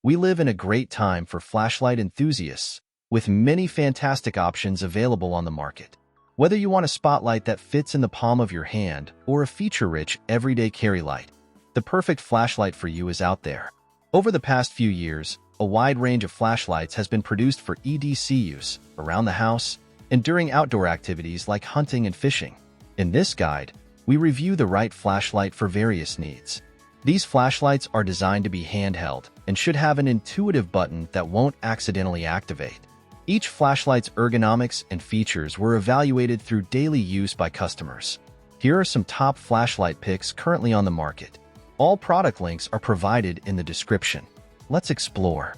We live in a great time for flashlight enthusiasts, with many fantastic options available on the market. Whether you want a spotlight that fits in the palm of your hand or a feature-rich, everyday carry light, the perfect flashlight for you is out there. Over the past few years, a wide range of flashlights has been produced for EDC use, around the house, and during outdoor activities like hunting and fishing. In this guide, we review the right flashlight for various needs. These flashlights are designed to be handheld and should have an intuitive button that won't accidentally activate. Each flashlight's ergonomics and features were evaluated through daily use by customers. Here are some top flashlight picks currently on the market. All product links are provided in the description. Let's explore.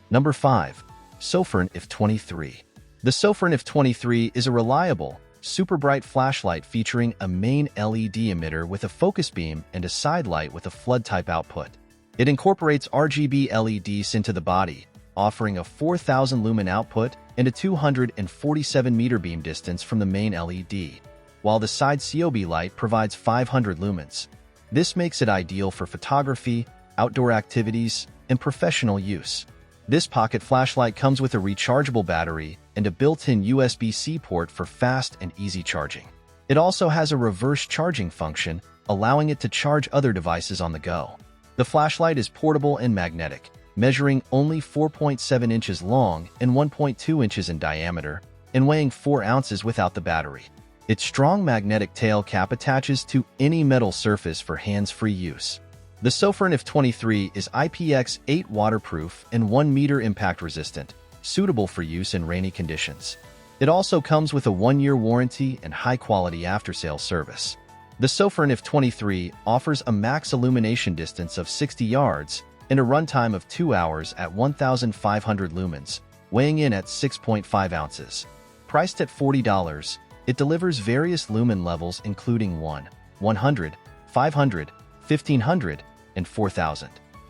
Number 5. Sofirn F23. The Sofirn F23 is a reliable, super bright flashlight featuring a main LED emitter with a focus beam and a side light with a flood-type output. It incorporates RGB LEDs into the body, offering a 4,000 lumen output and a 247 meter beam distance from the main LED, while the side COB light provides 500 lumens. This makes it ideal for photography, outdoor activities, and professional use. This pocket flashlight comes with a rechargeable battery and a built-in USB-C port for fast and easy charging. It also has a reverse charging function, allowing it to charge other devices on the go. The flashlight is portable and magnetic, measuring only 4.7 inches long and 1.2 inches in diameter, and weighing 4 ounces without the battery. Its strong magnetic tail cap attaches to any metal surface for hands-free use. The Sofirn F23 is IPX8 waterproof and 1 meter impact resistant, suitable for use in rainy conditions. It also comes with a 1-year warranty and high-quality after-sales service. The Sofirn F23 offers a max illumination distance of 60 yards and a runtime of 2 hours at 1,500 lumens, weighing in at 6.5 ounces. Priced at $40, it delivers various lumen levels including 1, 100, 500, 1,500, and 4,000.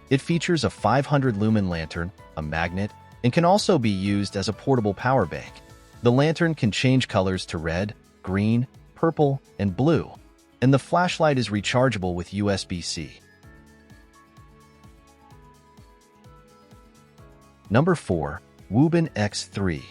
It features a 500 lumen lantern, a magnet, and can also be used as a portable power bank. The lantern can change colors to red, green, purple, and blue, and the flashlight is rechargeable with USB-C. Number 4. Wuben X3.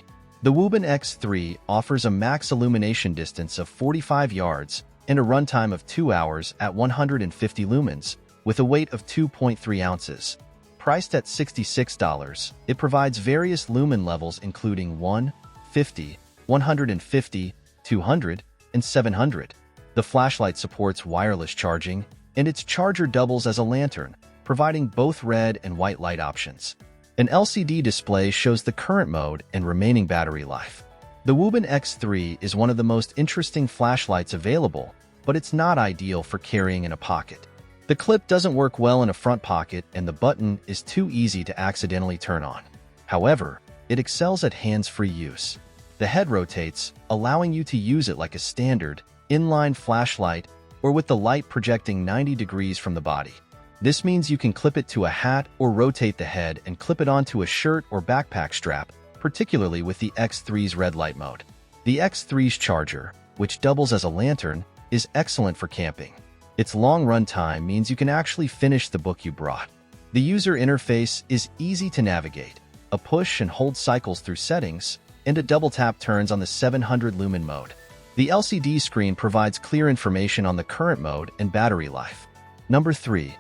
The Wuben X3 offers a max illumination distance of 45 yards and a runtime of 2 hours at 150 lumens, with a weight of 2.3 ounces. Priced at $66, it provides various lumen levels including 1, 50, 150, 200, and 700. The flashlight supports wireless charging, and its charger doubles as a lantern, providing both red and white light options. An LCD display shows the current mode and remaining battery life. The Wuben X3 is one of the most interesting flashlights available, but it's not ideal for carrying in a pocket. The clip doesn't work well in a front pocket and the button is too easy to accidentally turn on. However, it excels at hands-free use. The head rotates, allowing you to use it like a standard, inline flashlight or with the light projecting 90 degrees from the body. This means you can clip it to a hat or rotate the head and clip it onto a shirt or backpack strap, particularly with the X3's red light mode. The X3's charger, which doubles as a lantern, is excellent for camping. Its long run time means you can actually finish the book you brought. The user interface is easy to navigate. A push and hold cycles through settings, and a double tap turns on the 700 lumen mode. The LCD screen provides clear information on the current mode and battery life. Number 3.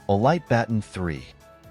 Olight Baton 3.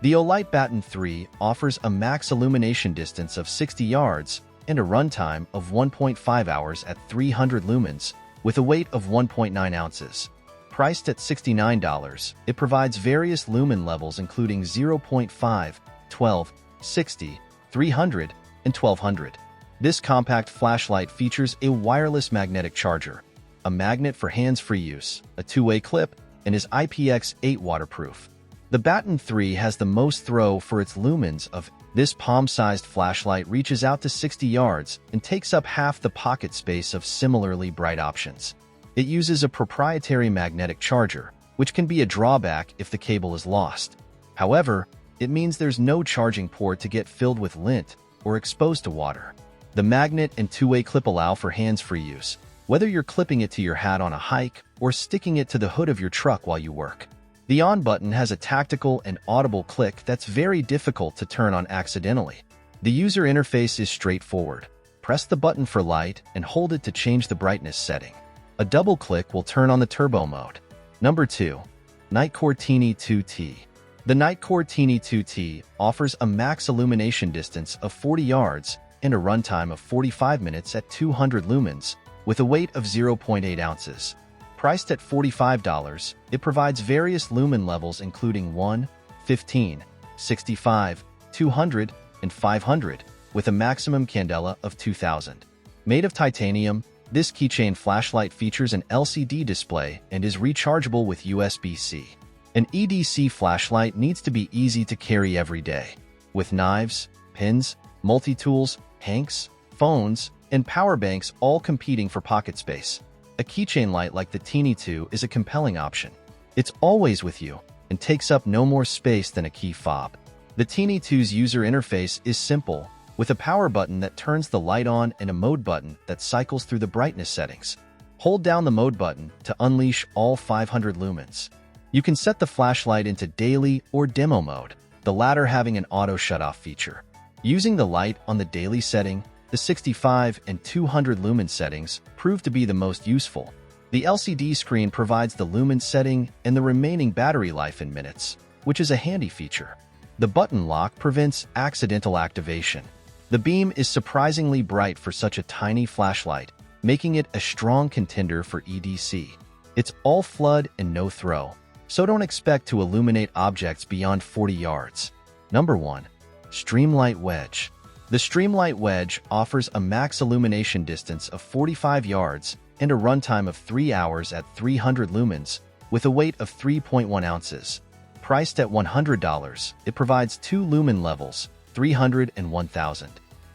The Olight Baton 3 offers a max illumination distance of 60 yards and a runtime of 1.5 hours at 300 lumens, with a weight of 1.9 ounces. Priced at $69, it provides various lumen levels including 0.5, 12, 60, 300, and 1200. This compact flashlight features a wireless magnetic charger, a magnet for hands-free use, a two-way clip, and is IPX8 waterproof. The Baton 3 has the most throw for its lumens of this palm-sized flashlight reaches out to 60 yards and takes up half the pocket space of similarly bright options. It uses a proprietary magnetic charger, which can be a drawback if the cable is lost. However, it means there's no charging port to get filled with lint or exposed to water. The magnet and two-way clip allow for hands-free use, whether you're clipping it to your hat on a hike or sticking it to the hood of your truck while you work. The on button has a tactical and audible click that's very difficult to turn on accidentally. The user interface is straightforward. Press the button for light and hold it to change the brightness setting. A double click will turn on the turbo mode. Number 2. Nitecore Tini2 Ti. The Nitecore Tini2 Ti offers a max illumination distance of 40 yards and a runtime of 45 minutes at 200 lumens, with a weight of 0.8 ounces. Priced at $45, it provides various lumen levels including 1, 15, 65, 200, and 500, with a maximum candela of 2000. Made of titanium, this keychain flashlight features an LCD display and is rechargeable with USB-C. An EDC flashlight needs to be easy to carry every day. With knives, pins, multi-tools, hanks, phones, and power banks all competing for pocket space, a keychain light like the Tini2 is a compelling option. It's always with you and takes up no more space than a key fob. The Tini2's user interface is simple, with a power button that turns the light on and a mode button that cycles through the brightness settings. Hold down the mode button to unleash all 500 lumens. You can set the flashlight into daily or demo mode, the latter having an auto shutoff feature. Using the light on the daily setting, the 65 and 200 lumen settings prove to be the most useful. The LCD screen provides the lumen setting and the remaining battery life in minutes, which is a handy feature. The button lock prevents accidental activation. The beam is surprisingly bright for such a tiny flashlight, making it a strong contender for EDC. It's all flood and no throw, so don't expect to illuminate objects beyond 40 yards. Number 1. Streamlight Wedge. The Streamlight Wedge offers a max illumination distance of 45 yards and a runtime of 3 hours at 300 lumens, with a weight of 3.1 ounces. Priced at $100, it provides 2 lumen levels, 300 and 1000.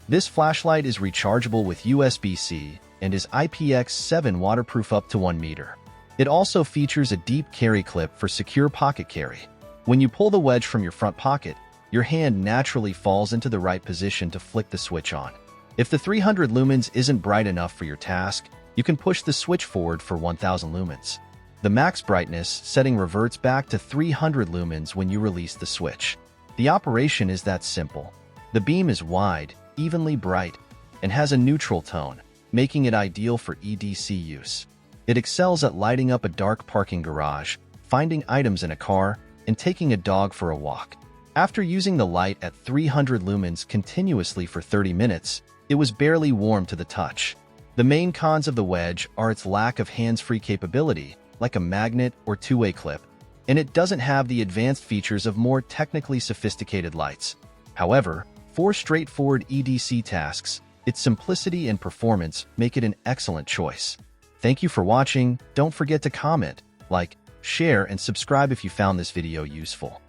This flashlight is rechargeable with USB-C and is IPX7 waterproof up to 1 meter. It also features a deep carry clip for secure pocket carry. When you pull the wedge from your front pocket, your hand naturally falls into the right position to flick the switch on. If the 300 lumens isn't bright enough for your task, you can push the switch forward for 1000 lumens. The max brightness setting reverts back to 300 lumens when you release the switch. The operation is that simple. The beam is wide, evenly bright, and has a neutral tone, making it ideal for EDC use. It excels at lighting up a dark parking garage, finding items in a car, and taking a dog for a walk. After using the light at 300 lumens continuously for 30 minutes, it was barely warm to the touch. The main cons of the wedge are its lack of hands-free capability, like a magnet or two-way clip, and it doesn't have the advanced features of more technically sophisticated lights. However, for straightforward EDC tasks, its simplicity and performance make it an excellent choice. Thank you for watching. Don't forget to comment, like, share, and subscribe if you found this video useful.